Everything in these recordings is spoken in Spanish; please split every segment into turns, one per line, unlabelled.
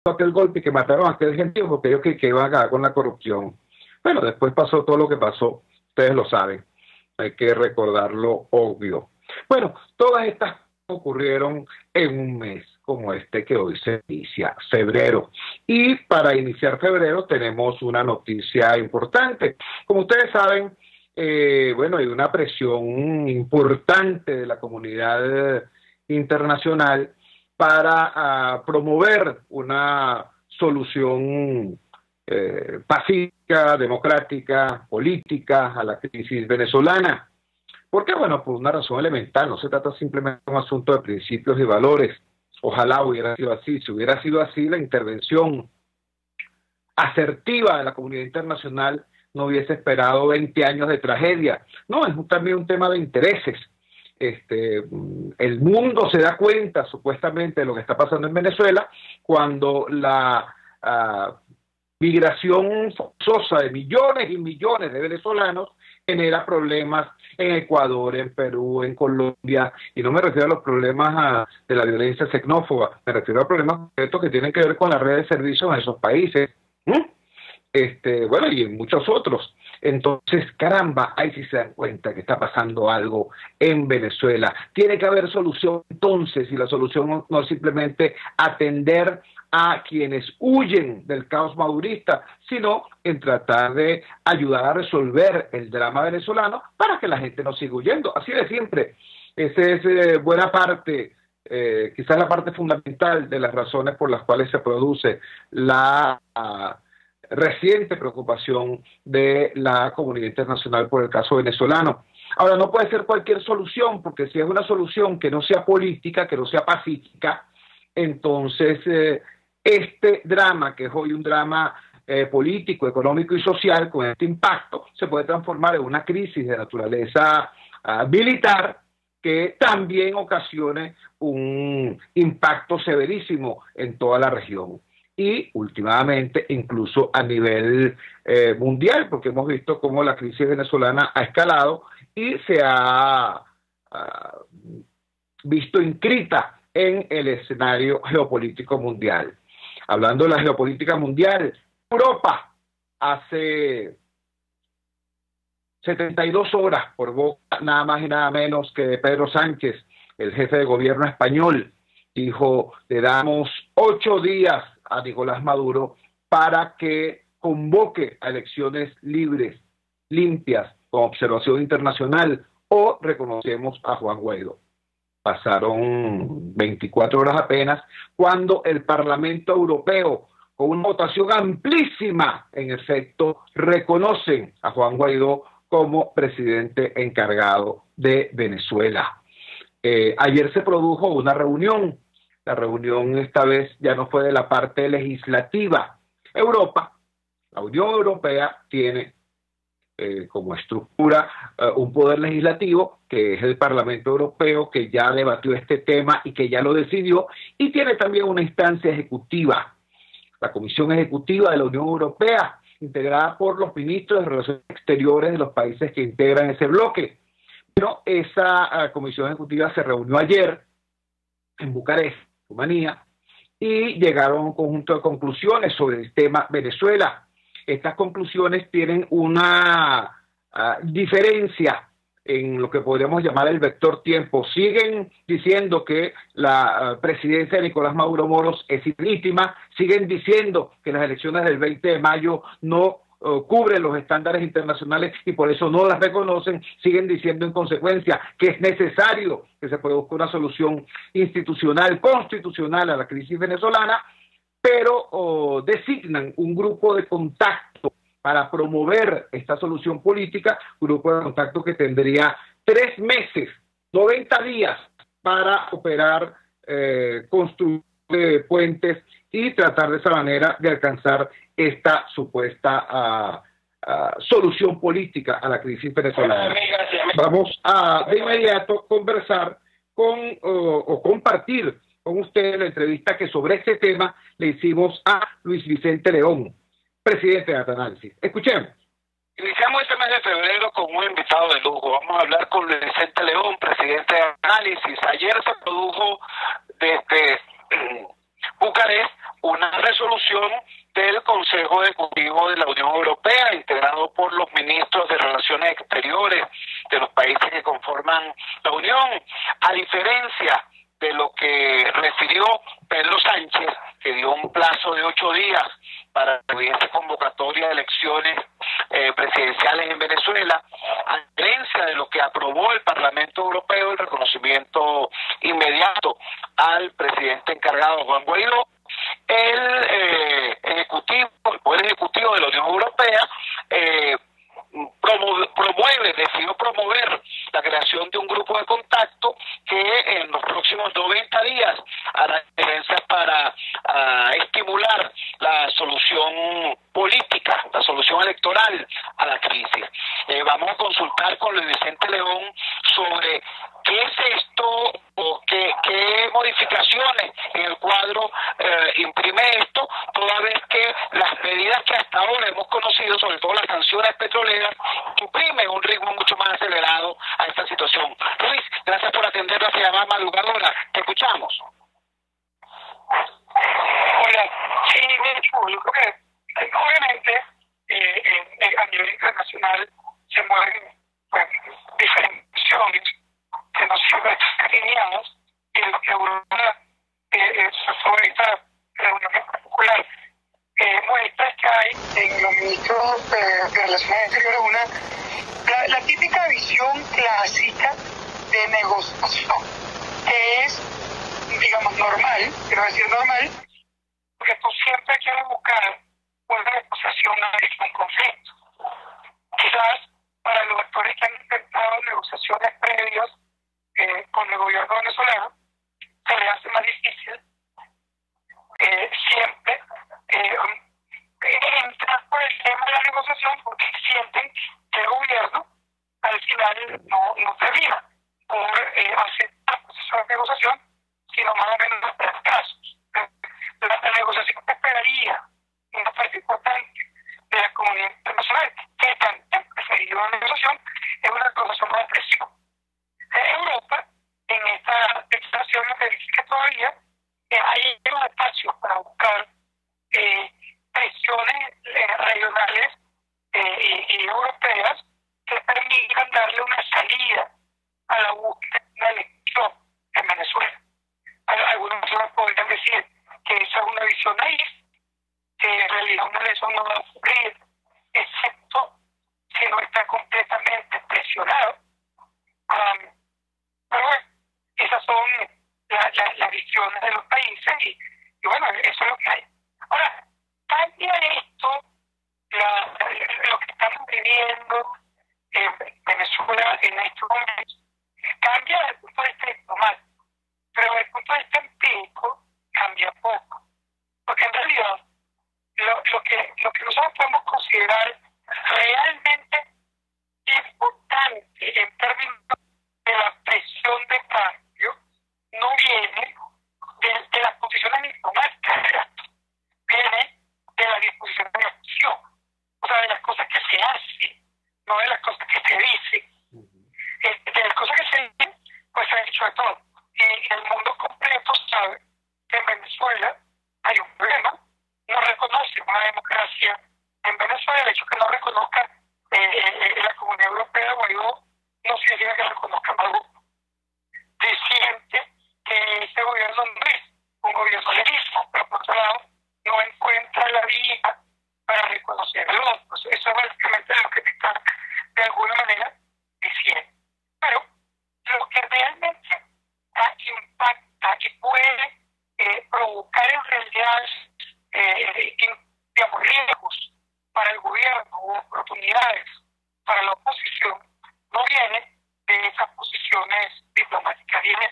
aquel golpe y que mataron a aquel gentío porque ellos que iban a acabar con la corrupción. Bueno, después pasó todo lo que pasó, ustedes lo saben, hay que recordar lo obvio. Bueno, todas estas ocurrieron en un mes como este que hoy se inicia, febrero. Y para iniciar febrero tenemos una noticia importante. Como ustedes saben, bueno, hay una presión importante de la comunidad internacional para promover una solución pacífica, democrática, política a la crisis venezolana. ¿Por qué? Bueno, por una razón elemental, no se trata simplemente de un asunto de principios y valores. Ojalá hubiera sido así. Si hubiera sido así, la intervención asertiva de la comunidad internacional no hubiese esperado 20 años de tragedia. No, es también un tema de intereses. El mundo se da cuenta supuestamente de lo que está pasando en Venezuela cuando la migración forzosa de millones y millones de venezolanos genera problemas en Ecuador, en Perú, en Colombia, y no me refiero a los problemas de la violencia xenófoba, me refiero a problemas concretos que tienen que ver con la red de servicios en esos países. Bueno, y en muchos otros. Entonces, caramba, ahí sí se dan cuenta que está pasando algo en Venezuela. Tiene que haber solución entonces, y la solución no es simplemente atender a quienes huyen del caos madurista, sino en tratar de ayudar a resolver el drama venezolano para que la gente no siga huyendo. Así de siempre. Esa es buena parte, quizás la parte fundamental de las razones por las cuales se produce la reciente preocupación de la comunidad internacional por el caso venezolano. Ahora, no puede ser cualquier solución, porque si es una solución que no sea política, que no sea pacífica, entonces este drama, que es hoy un drama político, económico y social, con este impacto, se puede transformar en una crisis de naturaleza militar que también ocasione un impacto severísimo en toda la región. Y últimamente incluso a nivel mundial, porque hemos visto cómo la crisis venezolana ha escalado y se ha visto inscrita en el escenario geopolítico mundial. Hablando de la geopolítica mundial, Europa hace 72 horas, por boca nada más y nada menos que de Pedro Sánchez, el jefe de gobierno español, dijo: le damos 8 días a Nicolás Maduro para que convoque a elecciones libres, limpias, con observación internacional, o reconocemos a Juan Guaidó. Pasaron 24 horas apenas cuando el Parlamento Europeo, con una votación amplísima, en efecto, reconocen a Juan Guaidó como presidente encargado de Venezuela. Ayer se produjo una reunión. La reunión esta vez ya no fue de la parte legislativa. Europa, la Unión Europea, tiene como estructura un poder legislativo, que es el Parlamento Europeo, que ya debatió este tema y que ya lo decidió, y tiene también una instancia ejecutiva, la Comisión Ejecutiva de la Unión Europea, integrada por los ministros de Relaciones Exteriores de los países que integran ese bloque. Pero esa comisión ejecutiva se reunió ayer en Bucarest, Rumanía, y llegaron a un conjunto de conclusiones sobre el tema Venezuela. Estas conclusiones tienen una diferencia en lo que podríamos llamar el vector tiempo. Siguen diciendo que la presidencia de Nicolás Maduro Moros es ilegítima, siguen diciendo que las elecciones del 20 de mayo no cubren los estándares internacionales y por eso no las reconocen, siguen diciendo en consecuencia que es necesario que se produzca una solución institucional, constitucional a la crisis venezolana, pero designan un grupo de contacto para promover esta solución política, grupo de contacto que tendría 3 meses, 90 días para operar, construir puentes y tratar de esa manera de alcanzar esta supuesta solución política a la crisis venezolana. Vamos a de inmediato conversar o compartir con ustedes la entrevista que sobre este tema le hicimos a Luis Vicente León, presidente de Análisis. Escuchemos.
Iniciamos este mes de febrero con un invitado de lujo. Vamos a hablar con Luis Vicente León, presidente de Análisis. Ayer se produjo desde Bucarest una resolución del Consejo Ejecutivo de la Unión Europea, integrado por los ministros de Relaciones Exteriores de los países que conforman la Unión, a diferencia de lo que refirió Pedro Sánchez, que dio un plazo de 8 días para que hubiese convocatoria de elecciones presidenciales en Venezuela, a diferencia de lo que aprobó el Parlamento Europeo, el reconocimiento inmediato al presidente encargado Juan Guaidó. El Poder Ejecutivo de la Unión Europea decidió promover la creación de un grupo de contacto que en los próximos 90 días hará diferencia para estimular la solución política, la solución electoral a la crisis. Vamos a consultar con Luis Vicente León sobre qué es esto o qué modificaciones en el cuadro imprime esto, toda vez que las medidas que hasta ahora hemos conocido, sobre todo las sanciones petroleras, imprimen un ritmo mucho más acelerado a esta situación. Luis, gracias por atender la llamada madrugadora. Te escuchamos.
Hola, sí, de hecho, yo creo que obviamente a nivel internacional se mueven pues, diferenciaciones que no siempre están alineadas. Europa, sobre esta reunión en particular, muestra que hay en los ministros de Relaciones Exteriores la típica visión clásica de negociación, que es, digamos, normal, quiero decir normal, porque tú siempre quieres buscar una negociación a un conflicto. Quizás para los actores que han intentado negociaciones previas con el gobierno venezolano, se les hace más difícil siempre entrar por el tema de la negociación porque sienten que el gobierno al final no termina por aceptar el proceso de negociación, sino más o menos los 3 casos. La negociación que esperaría una parte importante de la comunidad internacional que también ha preferido la negociación es una negociación más de presión. Europa, en esta declaración verifica todavía que hay unos espacios para buscar presiones regionales y europeas que permitan darle una salida a la búsqueda de una elección en Venezuela. Algunas personas podrían decir que esa es una visión naif, que en realidad una elección no va a ocurrir, excepto si no está completamente presionado. Pero bueno, esas son las visiones de los países y bueno, eso es lo que hay. Ahora, cambia esto lo que estamos viviendo en Venezuela en estos momentos, cambia desde el punto de vista diplomático, pero desde el punto de vista empírico cambia poco, porque en realidad lo que nosotros podemos considerar realmente importante en términos de la presión de cambio no viene de las posiciones diplomáticas, viene de la disposición de acción, o sea, de las cosas que se hacen, no de las cosas que se dicen. De las cosas que se dicen, pues se ha hecho de todo. Y el mundo completo sabe que en Venezuela hay un problema, no reconoce una democracia en Venezuela, el hecho que no reconozca la Comunidad Europea, Guaidó, no significa que reconozca Maduro. Siente que este gobierno no es un gobierno legítimo, pero por otro lado no encuentra la vía para reconocer el otro. Eso es básicamente lo que te está de alguna manera diciendo. Pero lo que realmente impacta y puede provocar en realidad digamos, riesgos para el gobierno o oportunidades para la oposición no viene de esas posiciones diplomáticas, viene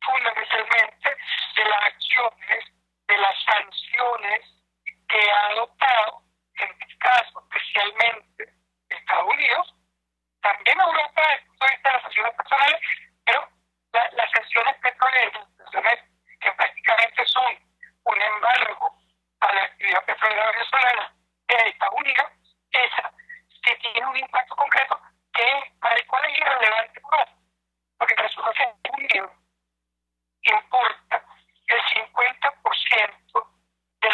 fundamentalmente de las acciones, de las sanciones que ha adoptado, en este caso especialmente Estados Unidos, también Europa desde el punto de vista de las sanciones personales, pero las sanciones petroleras, que prácticamente son un embargo a la actividad petrolera venezolana de Estados Unidos, esa sí tiene un impacto concreto para el cual es irrelevante Europa, porque resulta que Estados Unidos importa el 50% de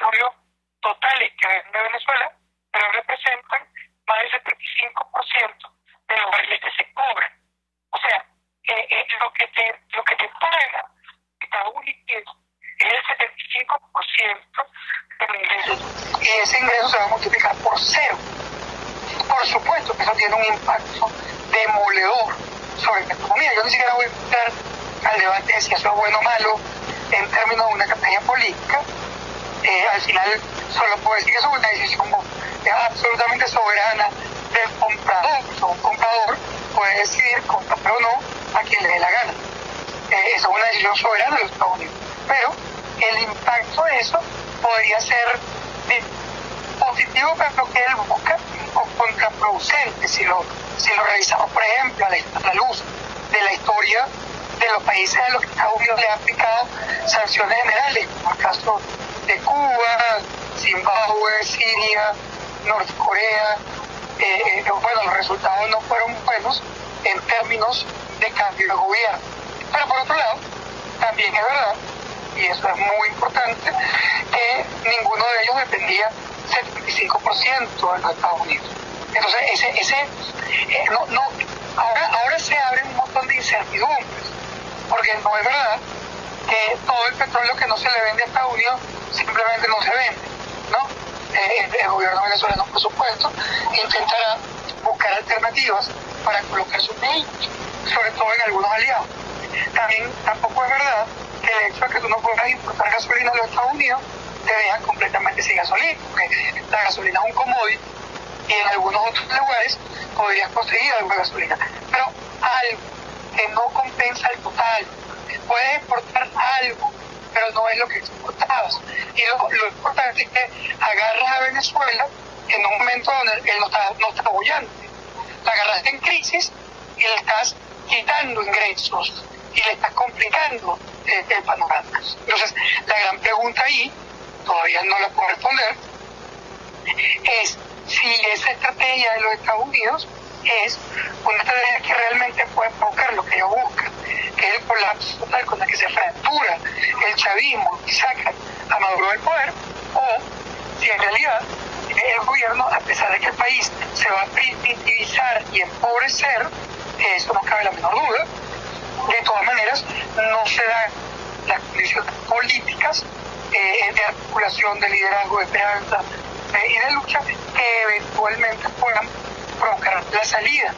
petróleo totales que vende Venezuela, pero representan más del 75% de los barriles que se cobran. O sea, lo que te paga Estados Unidos es el 75% de los ingresos, y ese ingreso se va a multiplicar por 0. Por supuesto que eso tiene un impacto demoledor sobre la economía. Yo ni siquiera voy a entrar al debate de si eso es bueno o malo en términos de una campaña política. Al final solo puedo decir que eso es una decisión absolutamente soberana del comprador. Un comprador puede decidir comprar o no a quien le dé la gana. Eso es una decisión soberana de los Estados Unidos. Pero el impacto de eso podría ser positivo para lo que él busca o contraproducente si lo revisamos, por ejemplo, a la luz de la historia de los países a los que Estados Unidos le ha aplicado sanciones generales, como el caso de Cuba, Zimbabue, Siria, Norcorea. Bueno, los resultados no fueron buenos en términos de cambio de gobierno. Pero por otro lado, también es verdad, y eso es muy importante, que ninguno de ellos dependía 75% de los Estados Unidos. Entonces, ahora se abren un montón de incertidumbres, porque no es verdad que todo el petróleo que no se le vende a Estados Unidos simplemente no se vende, ¿no? El gobierno venezolano, por supuesto, intentará buscar alternativas para colocar sus productos, sobre todo en algunos aliados. Tampoco es verdad que el hecho de que tú no puedas importar gasolina a los Estados Unidos te deja completamente sin gasolina, porque la gasolina es un commodity y en algunos otros lugares podrías conseguir algo de gasolina, pero algo que no compensa el total. Puedes exportar algo, pero no es lo que exportabas. Y lo importante es que agarras a Venezuela en un momento donde él no está bollante. La agarras en crisis y le estás quitando ingresos y le estás complicando el panorama. Entonces, la gran pregunta ahí, todavía no la puedo responder, es si esa estrategia de los Estados Unidos es una estrategia que realmente puede provocar lo que ellos buscan, que es el colapso total con el que se fractura el chavismo y saca a Maduro del poder, o si en realidad el gobierno, a pesar de que el país se va a primitivizar y empobrecer, eso no cabe la menor duda, de todas maneras no se dan las condiciones políticas de articulación, de liderazgo, de esperanza y de lucha que eventualmente puedan provocar la salida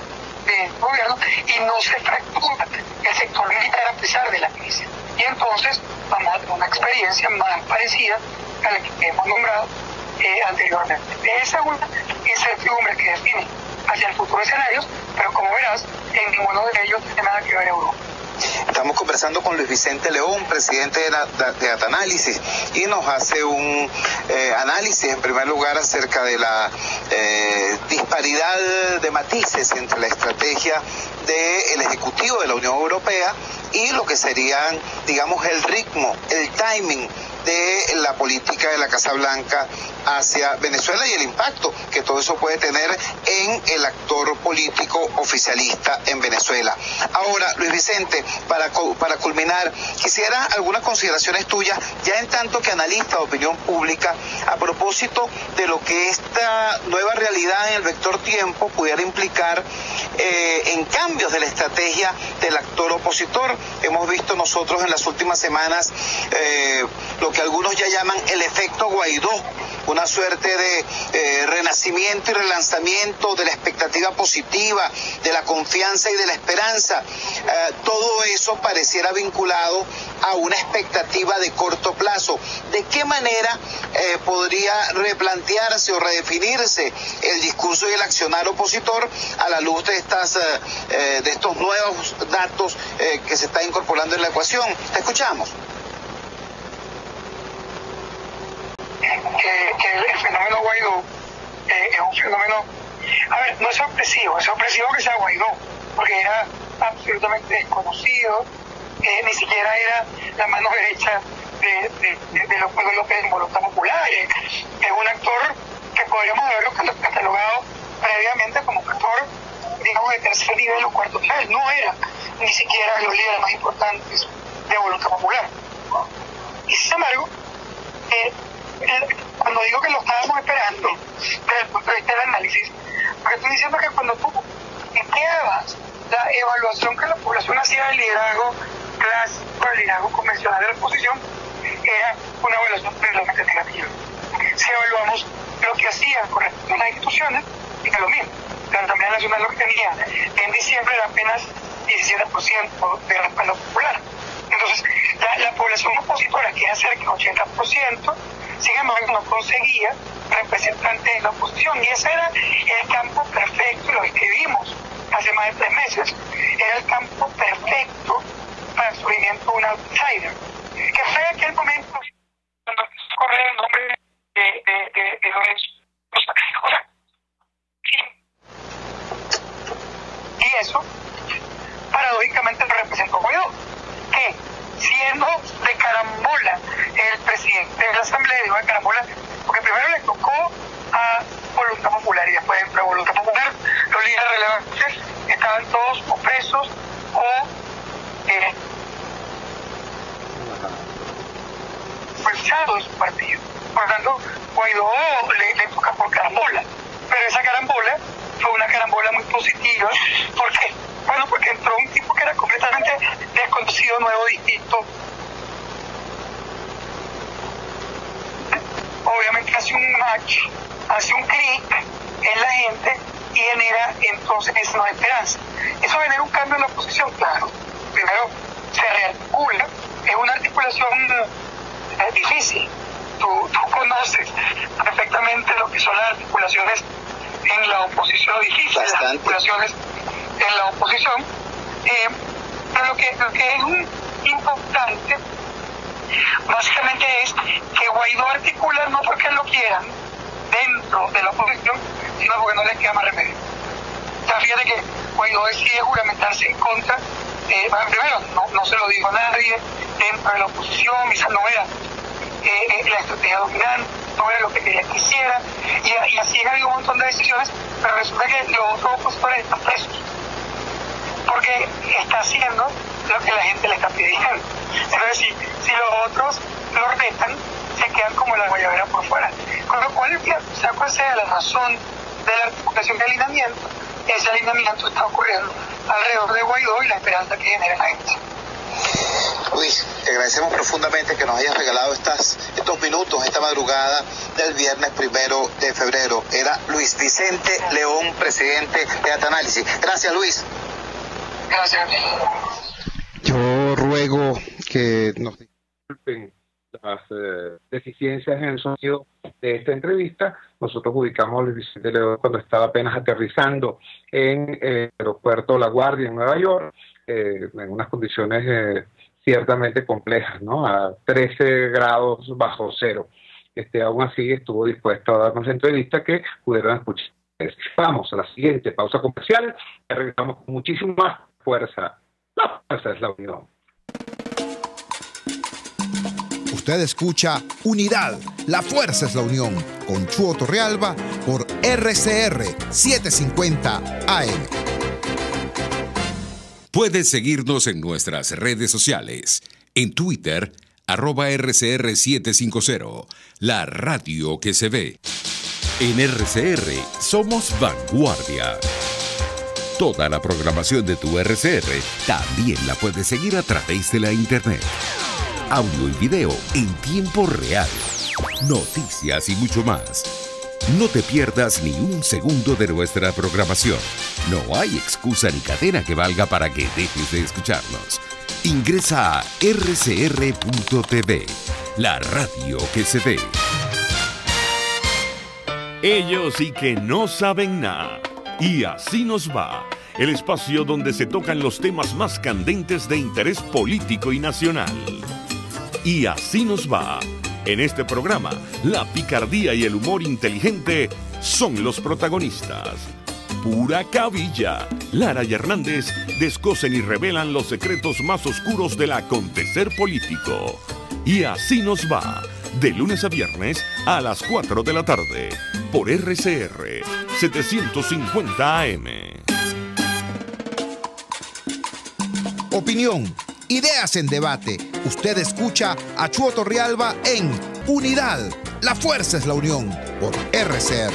del gobierno y no se fractura el sector militar a pesar de la crisis. Y entonces vamos a tener una experiencia más parecida a la que hemos nombrado anteriormente. Esa es una incertidumbre que define hacia el futuro escenarios, pero como verás, en ninguno de ellos tiene nada que ver Europa.
Estamos conversando con Luis Vicente León, presidente de Datanálisis, y nos hace un análisis, en primer lugar, acerca de la disparidad de matices entre la estrategia del Ejecutivo de la Unión Europea y lo que serían, digamos, el ritmo, el timing de la política de la Casa Blanca hacia Venezuela y el impacto que todo eso puede tener en el actor político oficialista en Venezuela. Ahora, Luis Vicente, para culminar, quisiera algunas consideraciones tuyas, ya en tanto que analista de opinión pública, a propósito de lo que esta nueva realidad en el vector tiempo pudiera implicar en cambios de la estrategia del actor opositor. Hemos visto nosotros en las últimas semanas lo que algunos ya llaman el efecto Guaidó, una suerte de renacimiento y relanzamiento de la expectativa positiva, de la confianza y de la esperanza. Todo eso pareciera vinculado a una expectativa de corto plazo. ¿De qué manera podría replantearse o redefinirse el discurso y el accionar opositor a la luz de estos nuevos datos que se están incorporando en la ecuación? Te escuchamos.
Que el fenómeno Guaidó es un fenómeno, a ver, no es sorpresivo que sea Guaidó, porque era absolutamente desconocido, ni siquiera era la mano derecha de los pueblos López en voluntad popular, es un actor que podríamos haberlo catalogado previamente como un actor, digamos, de tercer nivel o cuarto nivel, no era ni siquiera los líderes más importantes de voluntad popular. Y sin embargo, digo que lo estábamos esperando desde el punto de vista del análisis, porque estoy diciendo que cuando tú quedabas la evaluación que la población hacía del liderazgo clásico, el liderazgo convencional de la oposición, era una evaluación realmente negativa. Si evaluamos lo que hacían con respecto a las instituciones, y que lo mismo, la Asamblea Nacional lo que tenía en diciembre era apenas 17% de respaldo popular. Entonces, la población opositora, que era cerca del 80%, sin embargo, no conseguía representantes de la oposición. Y ese era el campo perfecto, lo escribimos hace más de 3 meses, era el campo perfecto para el surgimiento de un outsider. Que fue aquel momento cuando corre el nombre de Lorenzo. O sea, y eso, paradójicamente, lo representó Guaidó, que siendo de carambola el presidente de la Asamblea, digo de carambola, porque primero le tocó a Voluntad Popular y después de Voluntad Popular los líderes relevantes estaban todos o presos o expulsados de su partido. Por lo tanto, Guaidó le toca por carambola, pero esa carambola fue una carambola muy positiva. ¿Por qué? Bueno, porque entró un tipo que era completamente desconocido, nuevo, distinto. Obviamente hace un match, hace un clic en la gente y genera entonces esa nueva esperanza. Eso genera un cambio en la oposición, claro. Primero se rearticula, es una articulación difícil. Tú conoces perfectamente lo que son las articulaciones en la oposición, difíciles las articulaciones en la oposición, pero lo que es importante básicamente es que Guaidó articula no porque lo quieran dentro de la oposición, sino porque no les queda más remedio. O sea, fíjate que Guaidó decide juramentarse en contra, primero no se lo dijo a nadie dentro de la oposición, quizás no era la estrategia dominante, no era lo que quería que hiciera, y así ha habido un montón de decisiones, pero resulta que los otros opositores están presos, porque está haciendo lo que la gente le está pidiendo. Entonces, si los otros lo retan, se quedan como la guayabera por fuera. Con lo cual, sea cual sea la razón de la articulación de alineamiento, ese alineamiento está ocurriendo alrededor de Guaidó y la esperanza que genera en la gente.
Luis, te agradecemos profundamente que nos hayas regalado estos minutos, esta madrugada del viernes 1 de febrero. Era Luis Vicente León, presidente de Atanálisis. Gracias, Luis.
Gracias.
Yo ruego que nos disculpen las deficiencias en el sonido de esta entrevista. Nosotros ubicamos a Luis Vicente León cuando estaba apenas aterrizando en el aeropuerto La Guardia en Nueva York, en unas condiciones ciertamente complejas, ¿no? A 13 grados bajo cero. Aún así estuvo dispuesto a darnos la entrevista que pudieron escuchar. Vamos a la siguiente pausa comercial y regresamos con muchísimo más fuerza. La fuerza es la unión.
Usted escucha Unidad, la fuerza es la unión, con Chuo Torrealba por RCR 750 AM.
Puedes seguirnos en nuestras redes sociales. En Twitter, @RCR750, la radio que se ve. En RCR somos vanguardia. Toda la programación de tu RCR también la puedes seguir a través de la internet. Audio y video en tiempo real. Noticias y mucho más. No te pierdas ni un segundo de nuestra programación. No hay excusa ni cadena que valga para que dejes de escucharnos. Ingresa a rcr.tv, la radio que se ve.
Ellos sí que no saben nada. Y así nos va. El espacio donde se tocan los temas más candentes de interés político y nacional. Y así nos va. En este programa, la picardía y el humor inteligente son los protagonistas. Pura cabilla. Lara y Hernández descosen y revelan los secretos más oscuros del acontecer político. Y así nos va. De lunes a viernes a las 4 de la tarde. Por RCR 750 AM.
Opinión, ideas en debate. Usted escucha a Chuo Torrealba en Unidad, La fuerza es la unión por RCR.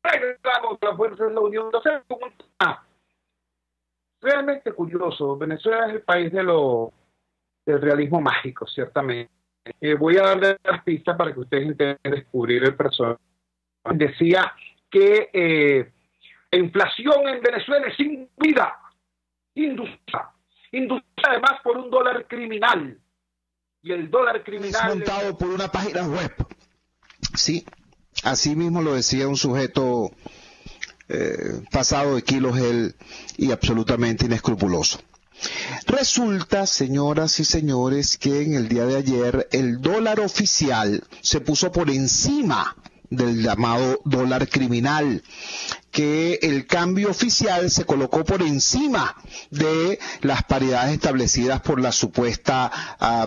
Regresamos, la fuerza es la unión. Entonces, realmente curioso. Venezuela es el país del realismo mágico, ciertamente. Voy a darle las pistas para que ustedes intenten descubrir el personaje. Decía que inflación en Venezuela es sin vida, inducida además por un dólar criminal. Y el dólar criminal
es montado por una página web. Sí, así mismo lo decía un sujeto pasado de kilos él y absolutamente inescrupuloso. Resulta, señoras y señores, que en el día de ayer el dólar oficial se puso por encima del llamado dólar criminal, que el cambio oficial se colocó por encima de las paridades establecidas por la supuesta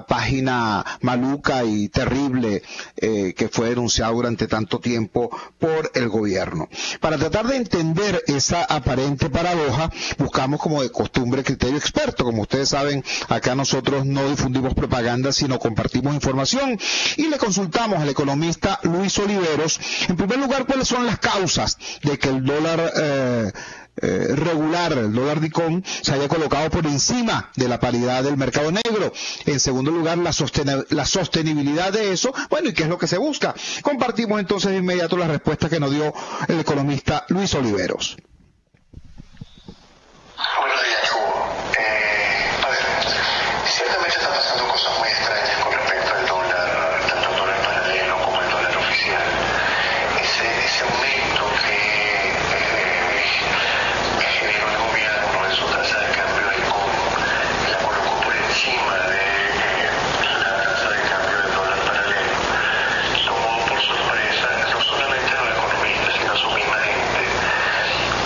página maluca y terrible que fue denunciada durante tanto tiempo por el gobierno. Para tratar de entender esa aparente paradoja, buscamos como de costumbre criterio experto. Como ustedes saben, acá nosotros no difundimos propaganda, sino compartimos información, y le consultamos al economista Luis Oliveros, en primer lugar, cuáles son las causas de que el dólar regular, el dólar DICOM, se haya colocado por encima de la paridad del mercado negro. En segundo lugar, la sostenibilidad de eso, bueno, y qué es lo que se busca. Compartimos entonces de inmediato la respuesta que nos dio el economista Luis Oliveros.
Buenos días, Hugo. A ver, ciertamente están pasando cosas muy extrañas con respecto al dólar, tanto el dólar paralelo como el dólar oficial. Ese aumento que generó el gobierno en su tasa de cambio del COM la colocó por encima de la tasa de cambio del dólar paralelo. Tomó por sorpresa no solamente a los economistas, sino a su misma gente,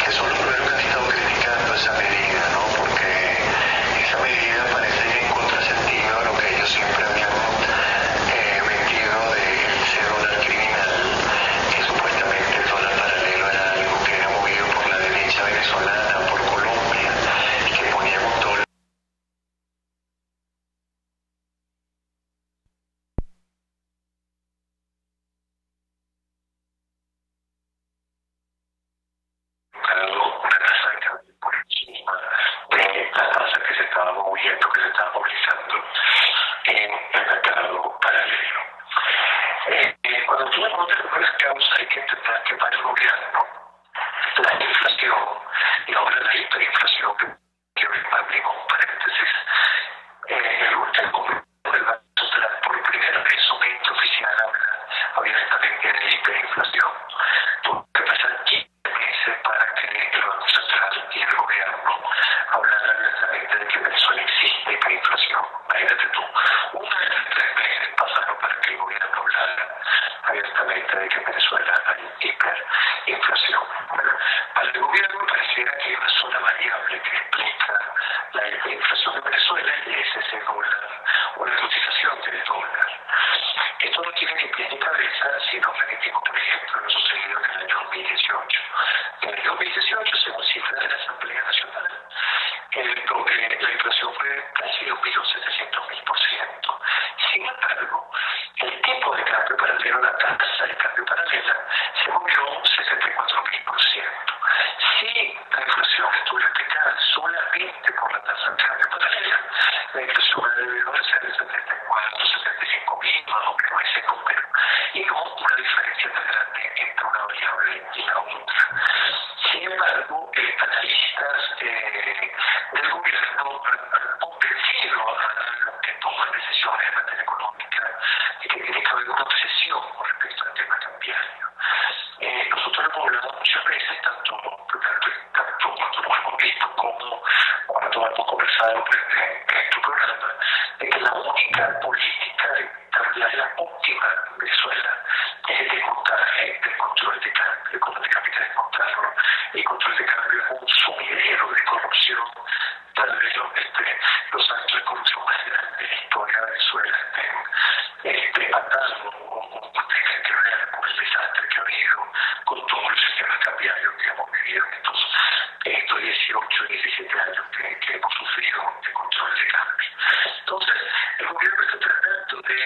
que son los primeros que han estado criticando esa medida, ¿no? Porque esa medida parece en contrasentido a lo que ellos siempre habían vendido del ese dólar criminal, que supuestamente el dólar paralelo era algo que era movido por la derecha venezolana, por Colombia, y que ponía un dólar. Una tasa de cambio por encima de la tasa que se estaba moviendo, que se estaba movilizando en el mercado paralelo. Cuando tú encuentras las causas, hay que entender que para el gobierno la inflación y ahora la hiperinflación, que abrimos un paréntesis, el gobierno del Banco Central por primera vez su mente oficial habla abiertamente de hiperinflación. Tuvo que pasar 15 meses para que el Banco Central y el gobierno hablaran abiertamente de que en Venezuela existe hiperinflación. Imagínate tú, 1 de los 3 meses pasaron para que el gobierno hablara abiertamente de que en Venezuela hay hiperinflación. Bueno, para el gobierno pareciera que hay una sola variable que explica la hiperinflación en Venezuela, y es ese dólar, una cotización del dólar. Esto no tiene ni pie ni cabeza si nos remitimos, por ejemplo, a lo sucedido en el año 2018. En el 2018, según cifras de la Asamblea Nacional, la inflación fue casi 1.700.000%. Sin embargo, el tipo de cambio paralelo, la tasa de cambio paralela, se movió 64.000%. Si la inflación estuviera explicada solamente por la tasa de cambio paralela, la inflación debe ser de 74, 75.000, más o menos ese número, y no una diferencia tan grande entre una variable y la otra. Sin embargo, analistas del gobierno han convencido a los que toman decisiones en materia económica de que tiene que haber una obsesión con respecto al tema cambiario. Nosotros hemos hablado muchas veces, tanto cuando lo hemos visto como cuando hemos conversado en tu programa, de que la única política de estabilidad óptima en Venezuela es el desmontaje del control de cambio, el control de cambio hay que desmontarlo, y el control de cambio es un sumidero de corrupción. Tal vez los actos de corrupción más grandes de la historia de Venezuela estén atados o tengan que ver con el desastre que ha habido con todos los sistemas cambiarios que hemos vivido en estos 18 y 17 años que hemos sufrido de control de cambio. Entonces, el gobierno está tratando de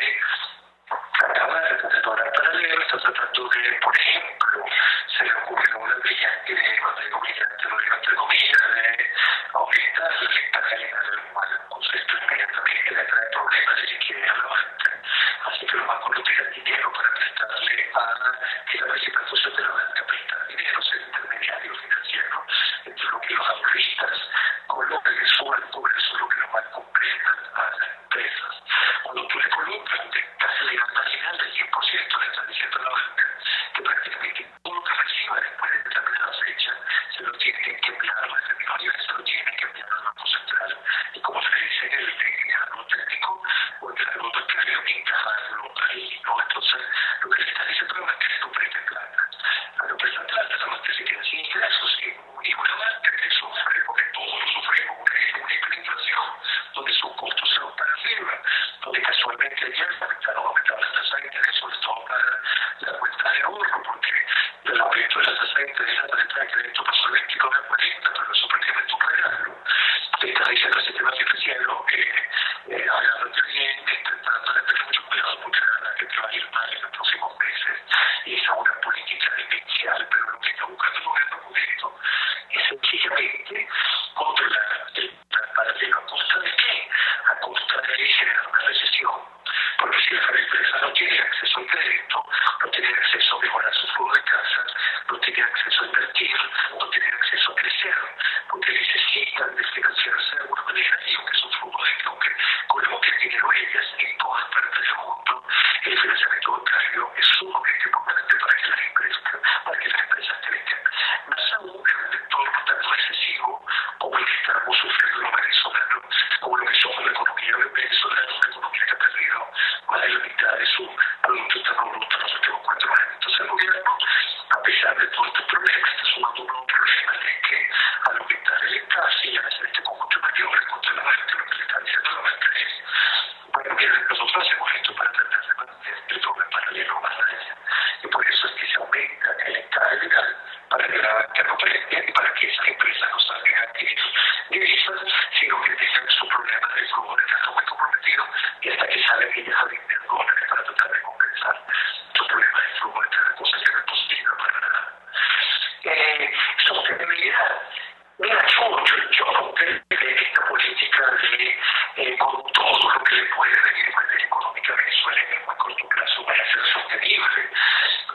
pasar. Estos problemas de flujo de caja, cosa que no es posible para nada. Sostenibilidad. Mira, yo no creo que esta política de con todo lo que le puede venir en materia económica a Venezuela en el más corto plazo vaya a ser sostenible.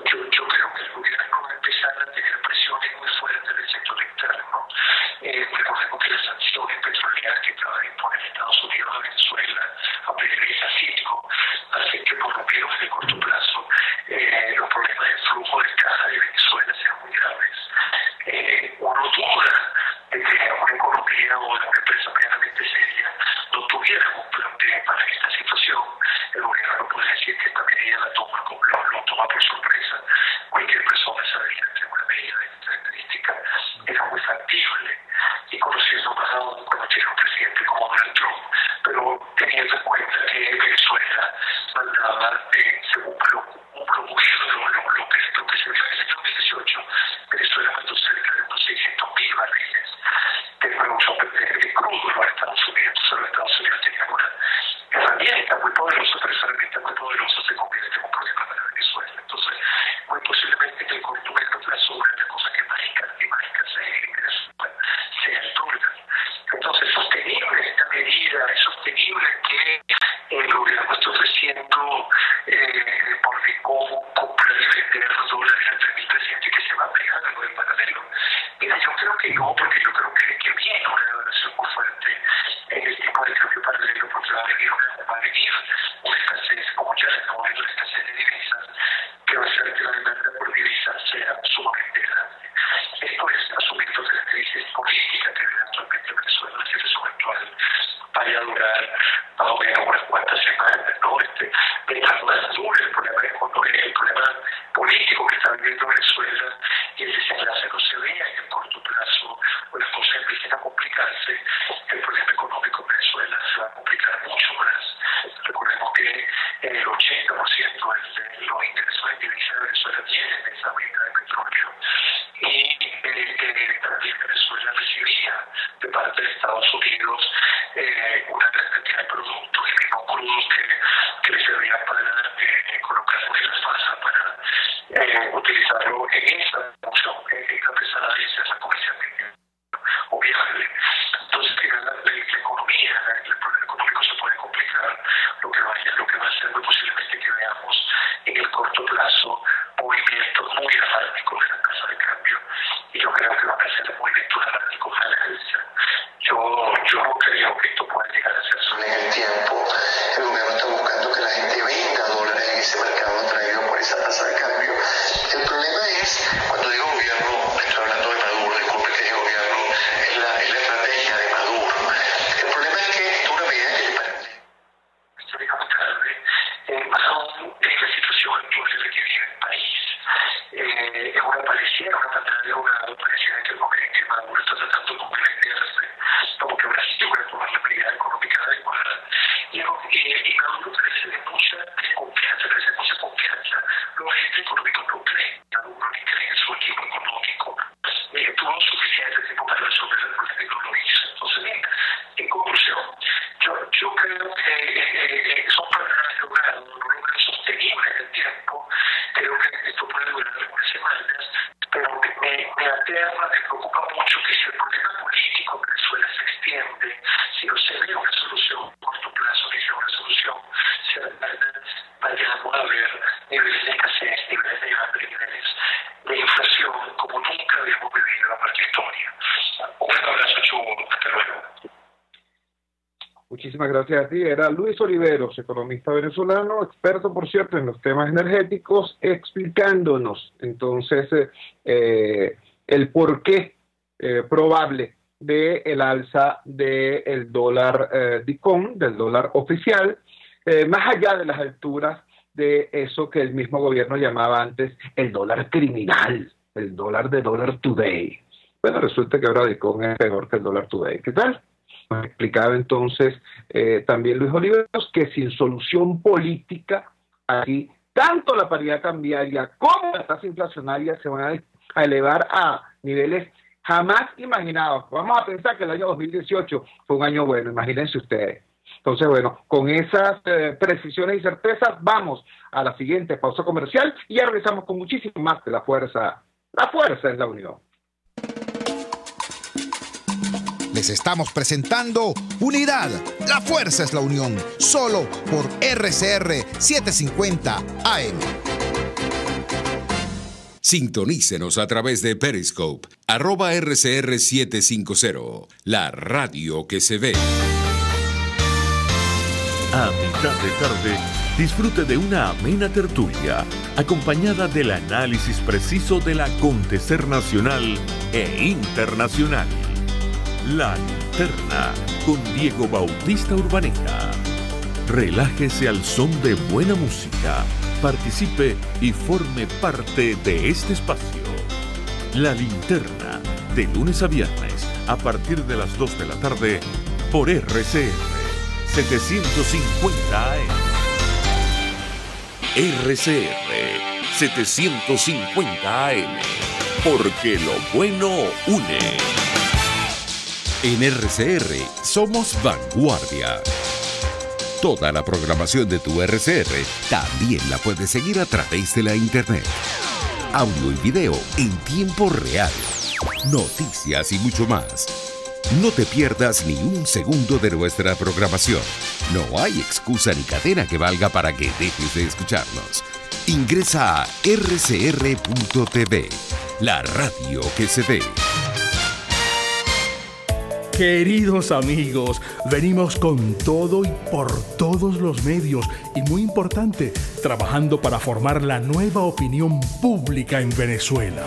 Yo creo que el gobierno va a empezar a tener presiones muy fuertes del sector externo. Recordemos que las sanciones petroleras que acaba de imponer Estados Unidos a Venezuela a PDVSA, Citgo, hacen que por lo menos en el corto plazo los problemas de flujo de caja de Venezuela sean muy graves. Uno duda de que una economía o una empresa medianamente seria no tuviera un plan B para esta situación. El gobierno no puede decir que esta medida lo toma por sorpresa. Cualquier persona sabía que una medida de esta característica era muy factible, y conociendo más aún cuando tiene un presidente como Donald Trump, pero teniendo en cuenta que Venezuela mandaba, según lo que se vio en el 2018, Venezuela mandó cerca de unos 600.000 barriles de producción de crudo a Estados Unidos. Entonces los Estados Unidos tenían una herramienta muy poderosa, pero esa herramienta muy poderosa se convierte en un problema para Venezuela. Entonces, muy posiblemente en el corto medio plazo una de las cosas que más escasez en Venezuela sea el dólar. Entonces, sostenible esta medida, es sostenible que el gobierno está ofreciendo por cómo comprar y vender los dólares a 3.300 y que se va a pegar algo del paralelo. Mira, yo creo que no, porque yo creo que viene una evaluación muy fuerte en el tipo de cambio paralelo, porque va a venir una escasez, como ya estamos viendo, una escasez de divisas, que va a hacer que la demanda por divisas sea sumamente grande. Esto es asumiendo que la crisis política que vive actualmente en Venezuela, la situación actual, vaya a durar más o menos unas cuantas semanas, ¿no? Mientras más dure el problema político que está viviendo Venezuela y el desenlace no se vea en el corto plazo, o las cosas empiecen a complicarse, el problema económico en Venezuela se va a complicar mucho más. Recordemos que el 80% de los ingresos en divisas de Venezuela vienen de esa venta de petróleo, y también Venezuela recibía de parte de Estados Unidos una gran cantidad de productos y no crudos que le servían para colocarlos en las masas para utilizarlo en esa función, esta pesada y esa comercialmente o viable. Entonces, la economía, el problema económico se puede complicar, lo que va a hacer muy posiblemente que veamos en el corto plazo movimientos muy erráticos en la tasa de cambio, y yo creo que van a ser movimientos erráticos a la alza. Yo no creo que esto pueda llegar a ser solo en el tiempo. El gobierno está buscando que la gente venda dólares en ese mercado atraído por esa tasa de cambio. El problema es, cuando digo gobierno, estoy hablando de Maduro, disculpe que diga gobierno, es la estrategia de Maduro. El problema es que es una medida que le parece históricamente tarde, más aún en la situación actual en la que vive el país. Es una patada de jugado, pareciera que Maduro está tratando como de venderse, como que Brasil va a tomar la medida económica adecuada, y Maduro parece de mucha desconfianza, los agentes económicos no creen, Maduro ni cree en su equipo económico, tuvo suficiente tiempo para resolver el problema y no lo hizo. Entonces, mira, en conclusión, yo creo que son paradas de jugado, no lo sostenible en el tiempo. Creo que esto puede durar algunas semanas, pero me aterra, me preocupa mucho que si el problema político en Venezuela se extiende, si no se ve una solución a corto plazo, ni sea una solución cercana, vayamos a ver niveles de escasez, niveles de hambre, niveles de inflación como nunca habíamos vivido en la parte histórica. Un abrazo, Chugo, hasta luego.
Muchísimas gracias a ti. Era Luis Oliveros, economista venezolano, experto, por cierto, en los temas energéticos, explicándonos entonces el porqué probable del alza del dólar DICOM, del dólar oficial, más allá de las alturas de eso que el mismo gobierno llamaba antes el dólar criminal, el dólar de Dollar Today. Bueno, resulta que ahora DICOM es peor que el dólar Today. ¿Qué tal? Nos explicaba entonces también Luis Oliveros que sin solución política, aquí tanto la paridad cambiaria como la tasa inflacionaria se van a elevar a niveles jamás imaginados. Vamos a pensar que el año 2018 fue un año bueno, imagínense ustedes. Entonces, bueno, con esas precisiones y certezas vamos a la siguiente pausa comercial y ya regresamos con muchísimo más de La Fuerza. La fuerza es la unión.
Les estamos presentando Unidad. La fuerza es la unión. Solo por RCR 750 AM.
Sintonícenos a través de Periscope, @RCR750, la radio que se ve.
A mitad de tarde, disfrute de una amena tertulia, acompañada del análisis preciso del acontecer nacional e internacional. La Linterna, con Diego Bautista Urbaneta. Relájese al son de buena música, participe y forme parte de este espacio. La Linterna, de lunes a viernes, a partir de las 2 de la tarde, por RCR 750 AM. RCR 750 AM, porque lo bueno une.
En RCR somos vanguardia. Toda la programación de tu RCR también la puedes seguir a través de la internet. Audio y video en tiempo real. Noticias y mucho más. No te pierdas ni un segundo de nuestra programación. No hay excusa ni cadena que valga para que dejes de escucharnos. Ingresa a rcr.tv, la radio que se ve.
Queridos amigos, venimos con todo y por todos los medios y muy importante, trabajando para formar la nueva opinión pública en Venezuela.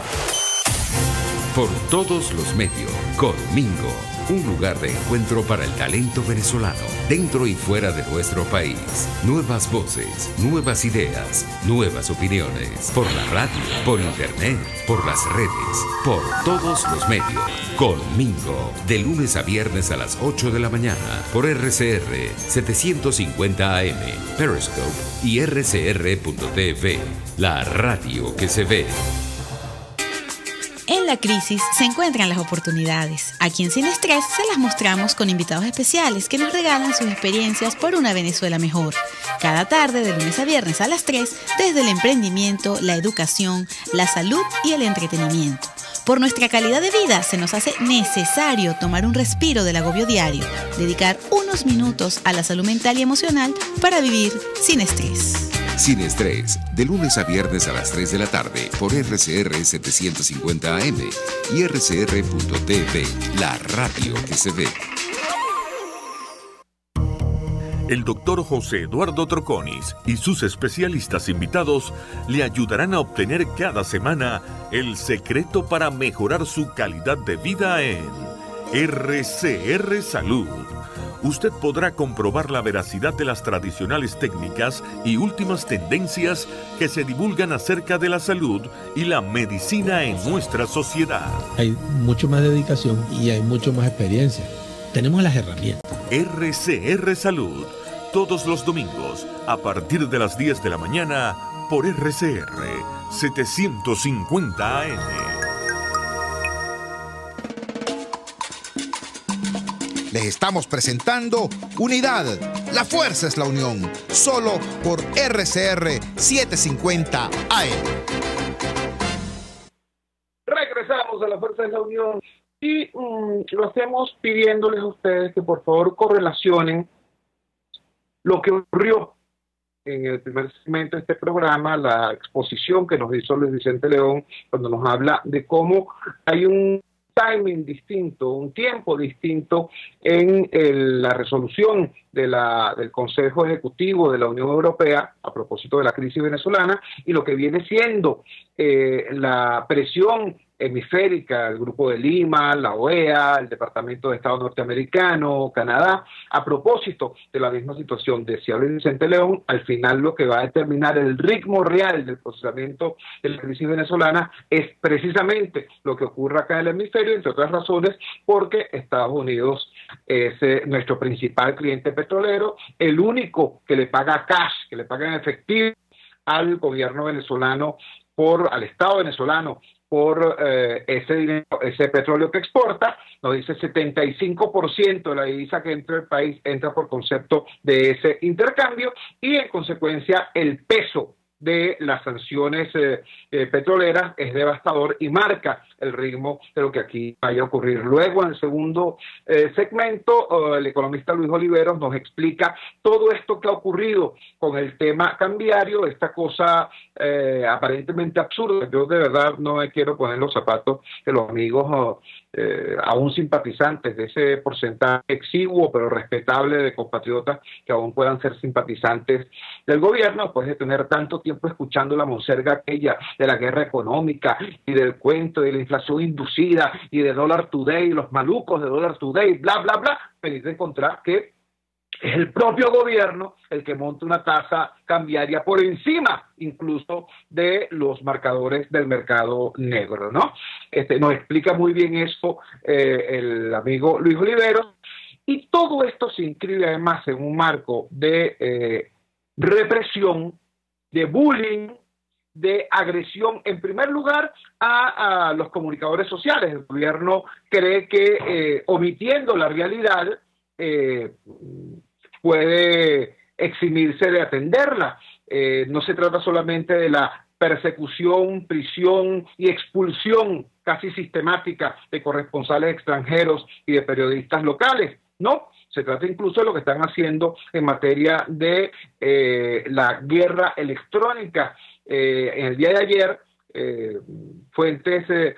Por todos los medios, Conmingo, un lugar de encuentro para el talento venezolano, dentro y fuera de nuestro país. Nuevas voces, nuevas ideas, nuevas opiniones. Por la radio, por internet, por las redes, por todos los medios. Conmingo, de lunes a viernes a las 8 de la mañana, por RCR 750 AM, Periscope y RCR.tv, la radio que se ve.
En la crisis se encuentran las oportunidades. Aquí en Sin Estrés se las mostramos con invitados especiales que nos regalan sus experiencias por una Venezuela mejor. Cada tarde, de lunes a viernes a las 3, desde el emprendimiento, la educación, la salud y el entretenimiento. Por nuestra calidad de vida se nos hace necesario tomar un respiro del agobio diario, dedicar unos minutos a la salud mental y emocional para vivir sin estrés.
Sin Estrés, de lunes a viernes a las 3 de la tarde por RCR 750 AM y RCR.tv, la radio que se ve.
El doctor José Eduardo Troconis y sus especialistas invitados le ayudarán a obtener cada semana el secreto para mejorar su calidad de vida en RCR Salud. Usted podrá comprobar la veracidad de las tradicionales técnicas y últimas tendencias que se divulgan acerca de la salud y la medicina en nuestra sociedad.
Hay mucho más dedicación y hay mucho más experiencia. Tenemos las herramientas.
RCR Salud, todos los domingos, a partir de las 10 de la mañana, por RCR 750 AM.
Les estamos presentando Unidad. La fuerza es la unión. Solo por RCR 750 AM.
Regresamos a La Fuerza de la Unión y lo hacemos pidiéndoles a ustedes que por favor correlacionen lo que ocurrió en el primer segmento de este programa, la exposición que nos hizo Luis Vicente León, cuando nos habla de cómo hay un timing distinto, un tiempo distinto en la resolución del Consejo Ejecutivo de la Unión Europea a propósito de la crisis venezolana y lo que viene siendo la presión hemisférica, el Grupo de Lima, la OEA, el Departamento de Estado norteamericano, Canadá, a propósito de la misma situación. Decía Luis Vicente León, al final lo que va a determinar el ritmo real del procesamiento de la crisis venezolana es precisamente lo que ocurre acá en el hemisferio, entre otras razones, porque Estados Unidos es nuestro principal cliente petrolero, el único que le paga cash, que le paga en efectivo al gobierno venezolano, al Estado venezolano, por ese dinero, ese petróleo que exporta. Nos dice 75% de la divisa que entra al país entra por concepto de ese intercambio, y en consecuencia el peso de las sanciones petroleras es devastador y marca el ritmo de lo que aquí vaya a ocurrir. Luego, en el segundo segmento, el economista Luis Oliveros nos explica todo esto que ha ocurrido con el tema cambiario, esta cosa aparentemente absurda. Yo de verdad no me quiero poner los zapatos de los amigos aún simpatizantes de ese porcentaje exiguo pero respetable de compatriotas que aún puedan ser simpatizantes del gobierno, después de tener tanto tiempo escuchando la monserga aquella de la guerra económica y del cuento de la inflación inducida y de Dollar Today, los malucos de Dollar Today, bla, bla, bla. Venir de encontrar que es el propio gobierno el que monta una tasa cambiaria por encima incluso de los marcadores del mercado negro, ¿no? Nos explica muy bien eso el amigo Luis Oliveros, y todo esto se inscribe además en un marco de represión, de bullying, de agresión, en primer lugar, a los comunicadores sociales. El gobierno cree que omitiendo la realidad puede eximirse de atenderla. No se trata solamente de la persecución, prisión y expulsión casi sistemática de corresponsales extranjeros y de periodistas locales, no. Se trata incluso de lo que están haciendo en materia de la guerra electrónica. En el día de ayer, fuentes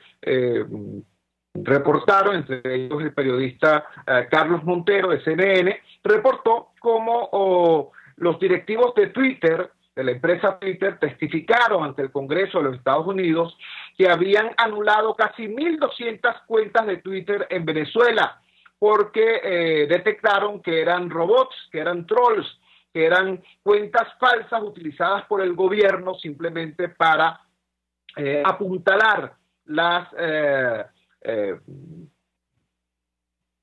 reportaron, entre ellos el periodista Carlos Montero de CNN, reportó cómo los directivos de Twitter, de la empresa Twitter, testificaron ante el Congreso de los Estados Unidos que habían anulado casi 1.200 cuentas de Twitter en Venezuela, porque detectaron que eran robots, que eran trolls, que eran cuentas falsas utilizadas por el gobierno simplemente para apuntalar las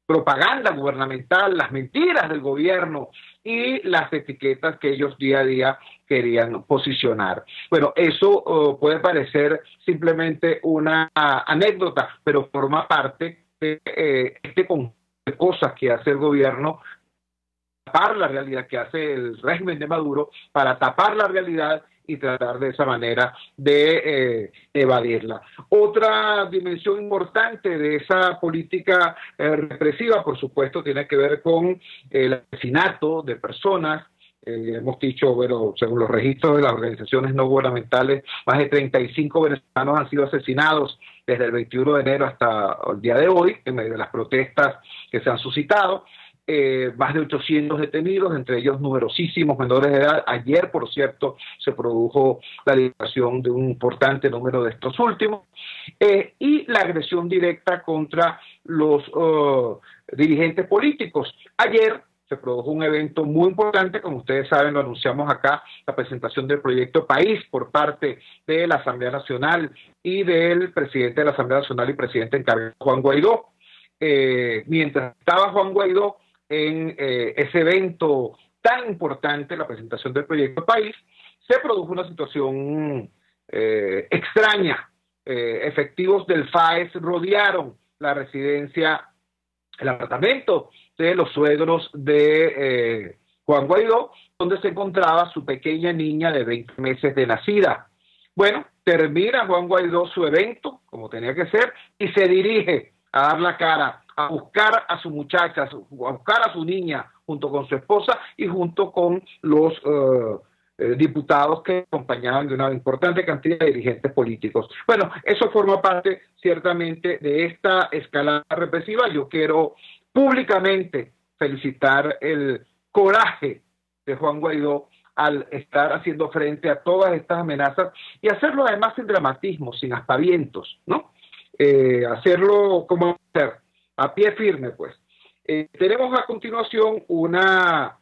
propaganda gubernamental, las mentiras del gobierno y las etiquetas que ellos día a día querían posicionar. Bueno, eso puede parecer simplemente una anécdota, pero forma parte de este conjunto de cosas que hace el gobierno, tapar la realidad, que hace el régimen de Maduro para tapar la realidad y tratar de esa manera de evadirla. Otra dimensión importante de esa política represiva, por supuesto, tiene que ver con el asesinato de personas. Hemos dicho, bueno, según los registros de las organizaciones no gubernamentales, más de 35 venezolanos han sido asesinados desde el 21 de enero hasta el día de hoy, en medio de las protestas que se han suscitado. Más de 800 detenidos, entre ellos numerosísimos menores de edad. Ayer, por cierto, se produjo la liberación de un importante número de estos últimos, y la agresión directa contra los dirigentes políticos. Ayer se produjo un evento muy importante, como ustedes saben, lo anunciamos acá, la presentación del proyecto País por parte de la Asamblea Nacional y del presidente de la Asamblea Nacional y presidente encargado, Juan Guaidó. Mientras estaba Juan Guaidó en ese evento tan importante, la presentación del proyecto País, se produjo una situación extraña. Efectivos del FAES rodearon la residencia, el apartamento de los suegros de Juan Guaidó, donde se encontraba su pequeña niña de 20 meses de nacida. Bueno, termina Juan Guaidó su evento, como tenía que ser, y se dirige a dar la cara, a buscar a su muchacha, a buscar a su niña, junto con su esposa y junto con los diputados que acompañaban de una importante cantidad de dirigentes políticos. Bueno, eso forma parte ciertamente de esta escalada represiva. Yo quiero públicamente felicitar el coraje de Juan Guaidó al estar haciendo frente a todas estas amenazas y hacerlo además sin dramatismo, sin aspavientos, ¿no? Hacerlo como hacer, a pie firme, pues. Tenemos a continuación una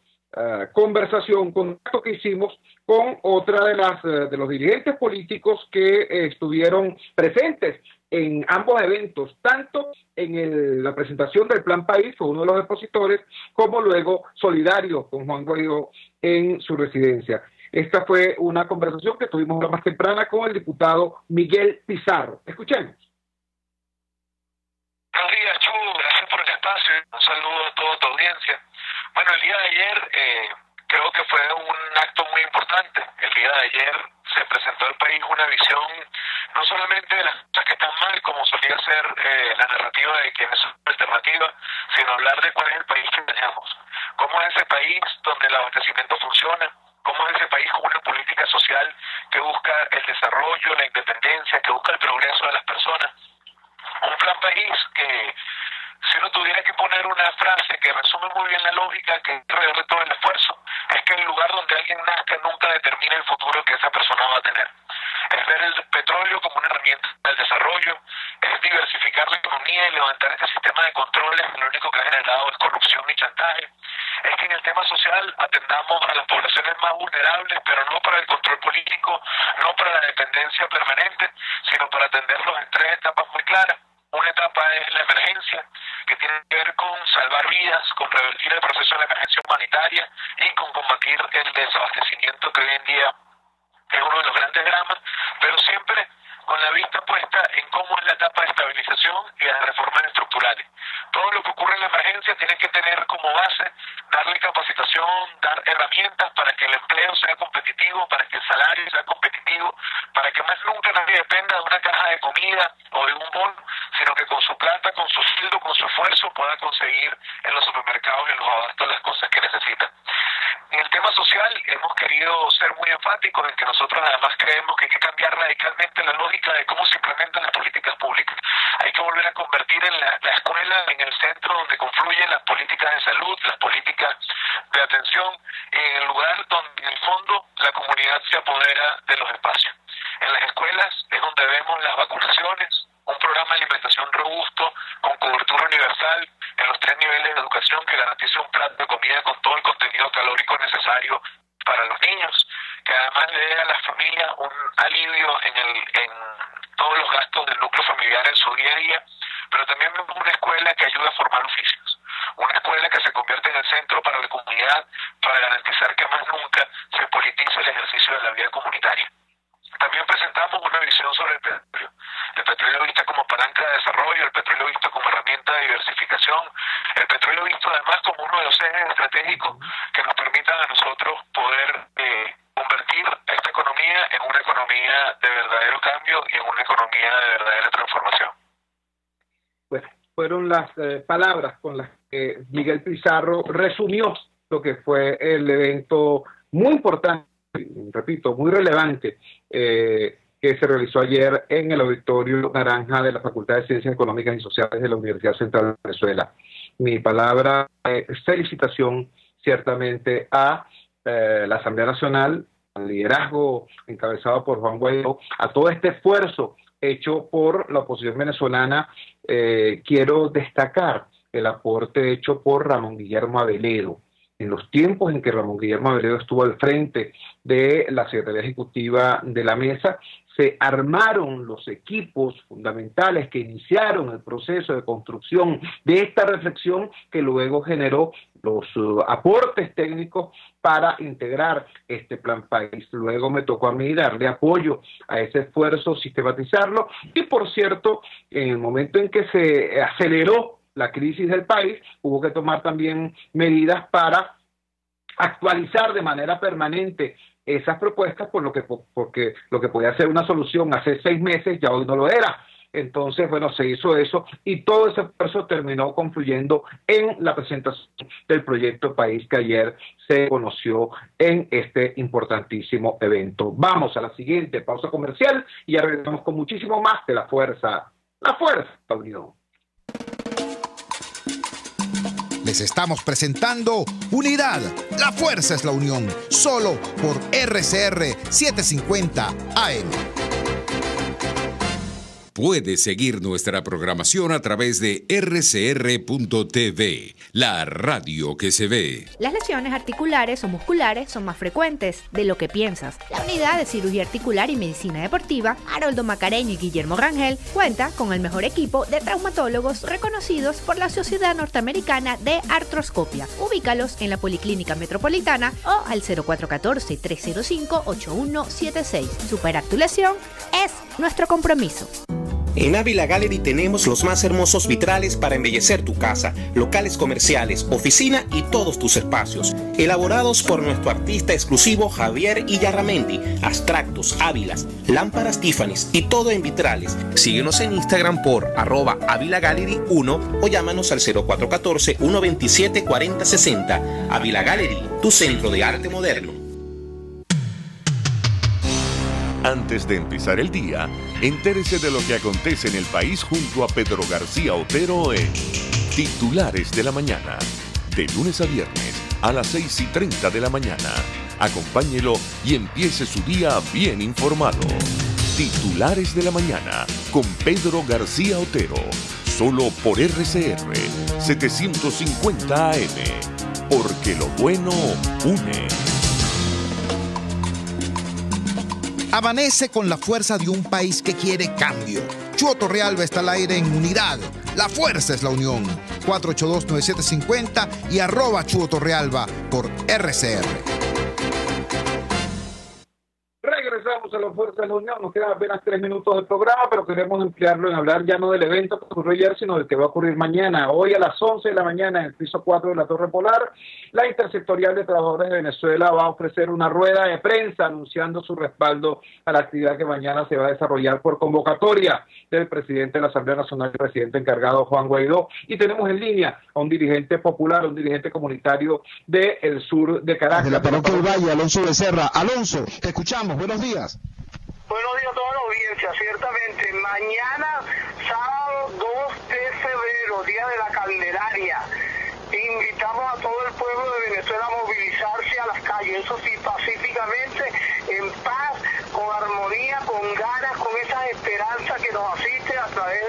conversación, contacto que hicimos con otra de los dirigentes políticos que estuvieron presentes en ambos eventos, tanto en la presentación del Plan País, fue uno de los expositores, como luego solidario con Juan Guaidó en su residencia. Esta fue una conversación que tuvimos más temprana con el diputado Miguel Pizarro. Escuchemos.
Buenos días, Chu, gracias por el espacio. Un saludo a toda tu audiencia. Bueno, el día de ayer creo que fue un acto muy importante. El día de ayer se presentó al país una visión no solamente de las cosas que están mal, como solía ser la narrativa de quienes son alternativas, sino hablar de cuál es el país que tenemos. Cómo es ese país donde el abastecimiento funciona, cómo es ese país con una política social que busca el desarrollo, la independencia, que busca el progreso de las personas. Un plan país que, si uno tuviera que poner una frase que resume muy bien la lógica que alrededor de todo el esfuerzo, es que el lugar donde alguien nazca nunca determina el futuro que esa persona va a tener. Es ver el petróleo como una herramienta del desarrollo, es diversificar la economía y levantar este sistema de controles que lo único que ha generado es corrupción y chantaje. Es que en el tema social atendamos a las poblaciones más vulnerables, pero no para el control político, no para la dependencia permanente, sino para atenderlos en tres etapas muy claras. Una etapa es la emergencia, que tiene que ver con salvar vidas, con revertir el proceso de la emergencia humanitaria y con combatir el desabastecimiento que hoy en día es uno de los grandes dramas, pero siempre con la vista puesta en cómo es la etapa de estabilización y de reformas estructurales. Todo lo que ocurre en la emergencia tiene que tener como base darle capacitación, dar herramientas para que el empleo sea competitivo, para que el salario sea competitivo, para que más nunca nadie dependa de una caja de comida o de un bono, sino que con su plata, con su sueldo, con su esfuerzo pueda conseguir en los supermercados y en los abastos las cosas que necesita. En el tema social hemos querido ser muy enfáticos en que nosotros además creemos que hay que cambiar radicalmente la lógica de cómo se implementan las políticas públicas. Hay que volver a convertir en la escuela en el centro donde confluyen las políticas de salud, las políticas de atención, en el lugar donde en el fondo la comunidad se apodera de los espacios. En las escuelas es donde vemos las vacunaciones, un programa de alimentación robusto con cobertura universal en los 3 niveles de educación que garantice un plato de comida con todo el contenido calórico necesario para los niños, que además le dé a las familias un alivio en todos los gastos del núcleo familiar en su día a día, pero también vemos una escuela que ayuda a formar oficios, una escuela que se convierte en el centro para la comunidad, para garantizar que más nunca se politice el ejercicio de la vida comunitaria. También presentamos una visión sobre el petróleo visto como palanca de desarrollo, el petróleo visto como herramienta de diversificación, el petróleo visto además como uno de los ejes estratégicos que nos permitan a nosotros poder convertir esta economía en una economía de verdadero cambio y en una economía de verdadera transformación.
Pues fueron las palabras con las que Miguel Pizarro resumió lo que fue el evento muy importante, repito, muy relevante, que se realizó ayer en el Auditorio Naranja de la Facultad de Ciencias Económicas y Sociales de la Universidad Central de Venezuela. Mi palabra es felicitación ciertamente a la Asamblea Nacional, al liderazgo encabezado por Juan Guaidó, a todo este esfuerzo hecho por la oposición venezolana. Quiero destacar el aporte hecho por Ramón Guillermo Aveledo. En los tiempos en que Ramón Guillermo Aveledo estuvo al frente de la Secretaría Ejecutiva de la Mesa, se armaron los equipos fundamentales que iniciaron el proceso de construcción de esta reflexión que luego generó los aportes técnicos para integrar este plan país. Luego me tocó a mí darle apoyo a ese esfuerzo, sistematizarlo, y por cierto, en el momento en que se aceleró la crisis del país, hubo que tomar también medidas para actualizar de manera permanente esas propuestas, porque lo que podía ser una solución hace 6 meses ya hoy no lo era. Entonces, bueno, se hizo eso y todo ese esfuerzo terminó confluyendo en la presentación del proyecto País que ayer se conoció en este importantísimo evento. Vamos a la siguiente pausa comercial y ya regresamos con muchísimo más de la fuerza de la unión.
Les estamos presentando Unidad, la fuerza es la unión, solo por RCR 750 AM.
Puedes seguir nuestra programación a través de rcr.tv, la radio que se ve.
Las lesiones articulares o musculares son más frecuentes de lo que piensas. La unidad de cirugía articular y medicina deportiva Haroldo Macareño y Guillermo Rangel cuenta con el mejor equipo de traumatólogos reconocidos por la Sociedad Norteamericana de Artroscopia. Ubícalos en la Policlínica Metropolitana o al 0414-305-8176. Superar tu lesión es nuestro compromiso.
En Ávila Gallery tenemos los más hermosos vitrales para embellecer tu casa, locales comerciales, oficina y todos tus espacios. Elaborados por nuestro artista exclusivo Javier Illarramendi. Abstractos, ávilas, lámparas Tiffany's y todo en vitrales. Síguenos en Instagram por @AvilaGallery1 o llámanos al 0414-127-4060. Ávila Gallery, tu centro de arte moderno.
Antes de empezar el día, entérese de lo que acontece en el país junto a Pedro García Otero en Titulares de la Mañana. De lunes a viernes a las 6:30 de la mañana. Acompáñelo y empiece su día bien informado. Titulares de la Mañana con Pedro García Otero. Solo por RCR 750 AM. Porque lo bueno une.
Amanece con la fuerza de un país que quiere cambio. Chuo Torrealba está al aire en Unidad. La fuerza es la unión. 482-9750 y @Chuo Torrealba por RCR.
Regresamos a la Fuerza de la Unión. Nos quedan apenas 3 minutos del programa, pero queremos emplearlo en hablar ya no del evento que ocurrió ayer, sino del que va a ocurrir mañana. Hoy a las 11 de la mañana en el piso 4 de la Torre Polar, la Intersectorial de Trabajadores de Venezuela va a ofrecer una rueda de prensa anunciando su respaldo a la actividad que mañana se va a desarrollar por convocatoria del presidente de la Asamblea Nacional y presidente encargado Juan Guaidó. Y tenemos en línea a un dirigente popular, un dirigente comunitario del sur de Caracas.
De la Parroquia del Valle, Alonso Becerra. Alonso, te escuchamos. Buenos días.
Buenos días a toda la audiencia. Ciertamente, mañana, sábado 2 de febrero, Día de la Candelaria, invitamos a todo el pueblo de Venezuela a movilizarse a las calles, eso sí, pacíficamente, en paz, con armonía, con ganas, con esa esperanza que nos asiste a través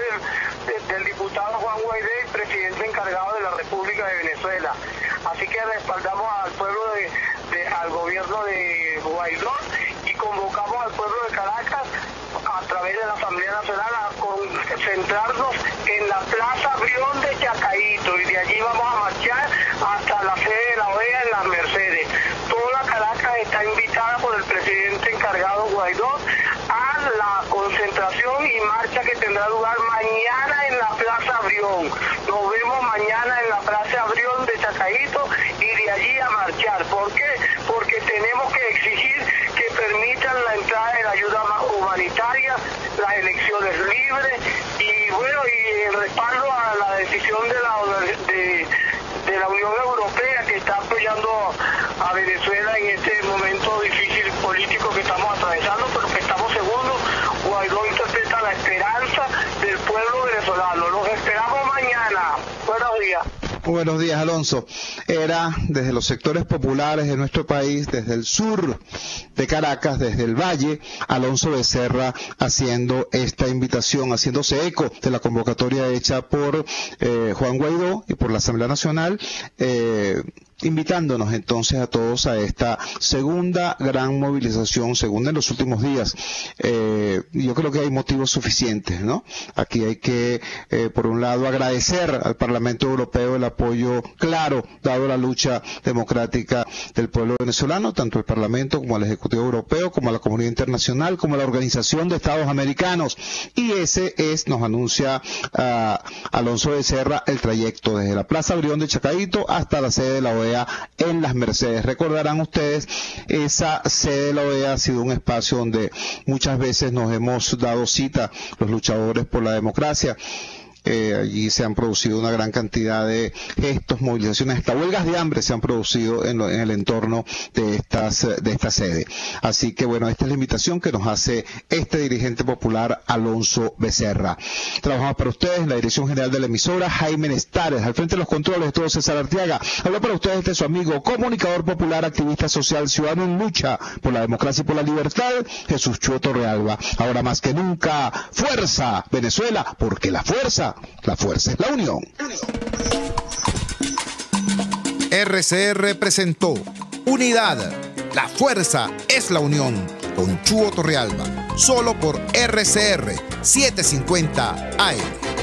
del diputado Juan Guaidó, presidente encargado de la República de Venezuela. Así que respaldamos al pueblo al gobierno de Guaidó y convocamos al pueblo de Caracas a través de la Asamblea Nacional a concentrarnos en la Plaza Brión de Chacaíto, y de allí vamos a marchar hasta la sede de la OEA en Las Mercedes. Toda Caracas está invitada por el presidente encargado Guaidó a la concentración y marcha que tendrá lugar mañana en la Plaza Brión. Nos vemos mañana en la Plaza Brión de Chacaíto y de allí a marchar. ¿Por qué? Porque tenemos que exigir que permitan la entrada de la ayuda humanitaria, las elecciones libres y bueno, y el respaldo a la decisión de la Unión Europea, que está apoyando a Venezuela en este momento difícil político que estamos atravesando, pero que estamos seguros. Guaidó interpreta la esperanza del pueblo venezolano. Los esperamos mañana. Buenos días.
Buenos días, Alonso. Era desde los sectores populares de nuestro país, desde el sur de Caracas, desde el Valle, Alonso Becerra haciendo esta invitación, haciéndose eco de la convocatoria hecha por Juan Guaidó y por la Asamblea Nacional, invitándonos entonces a todos a esta segunda gran movilización, segunda en los últimos días. Yo creo que hay motivos suficientes, ¿no? Aquí hay que, por un lado, agradecer al Parlamento Europeo el apoyo claro dado a la lucha democrática del pueblo venezolano, tanto el Parlamento como el Ejecutivo Europeo, como a la comunidad internacional, como a la Organización de Estados Americanos. Y ese es, nos anuncia Alonso Becerra, el trayecto desde la Plaza Brión de Chacaíto hasta la sede de la OEA en Las Mercedes. Recordarán ustedes, esa sede de la OEA ha sido un espacio donde muchas veces nos hemos dado cita los luchadores por la democracia. Allí se han producido una gran cantidad de gestos, movilizaciones, hasta huelgas de hambre se han producido en el entorno de esta sede. Así que bueno, esta es la invitación que nos hace este dirigente popular, Alonso Becerra. Trabajamos para ustedes en la dirección general de la emisora, Jaime Nestares, al frente de los controles de todo César Arteaga. Habló para ustedes este su amigo, comunicador popular, activista social, ciudadano en lucha por la democracia y por la libertad, Jesús Chuo Torrealba. Ahora más que nunca, fuerza Venezuela, porque la fuerza es la unión.
RCR presentó Unidad, la fuerza es la unión, con Chuo Torrealba, solo por RCR 750 AM.